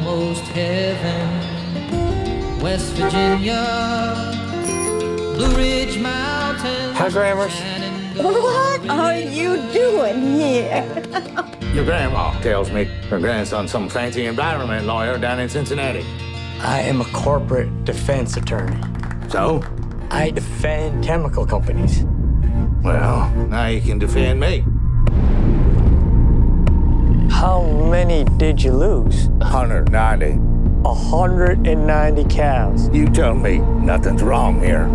almost heaven. West Virginia, Blue Ridge Mountains. Hi, Grammars. What are you doing here? Your grandma tells me her grandson's some fancy environment lawyer down in Cincinnati. I am a corporate defense attorney. So? I defend chemical companies. Well, now you can defend me. How many did you lose? 190. 190 cows. You tell me nothing's wrong here.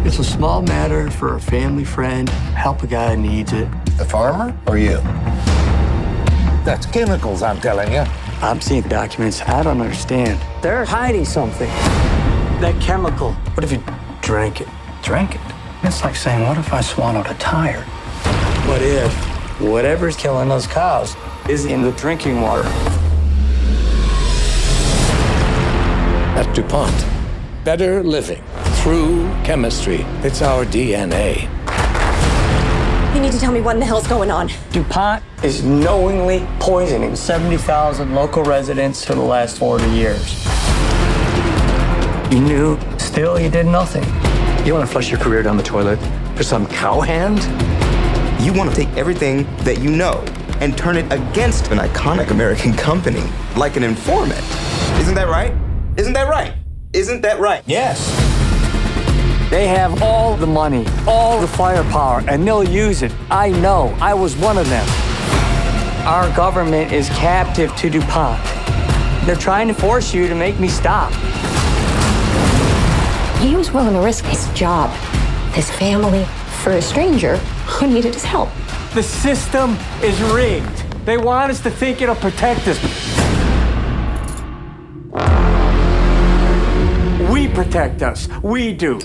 It's a small matter for a family friend. Help a guy who needs it. The farmer or you? That's chemicals, I'm telling you. I'm seeing documents I don't understand. They're hiding something. That chemical. What if you drank it? Drank it? It's like saying, what if I swallowed a tire? What if whatever's killing those cows is in the drinking water? At DuPont, better living through chemistry. It's our DNA. You need to tell me what in the hell's going on. DuPont is knowingly poisoning 70,000 local residents for the last 40 years. You knew, still you did nothing. You want to flush your career down the toilet for some cowhand? You want to take everything that you know and turn it against an iconic American company, like an informant. Isn't that right? Isn't that right? Isn't that right? Yes. They have all the money, all the firepower, and they'll use it. I know. I was one of them. Our government is captive to DuPont. They're trying to force you to make me stop. He was willing to risk his job, his family, for a stranger who needed his help. The system is rigged. They want us to think it'll protect us. We protect us. We do.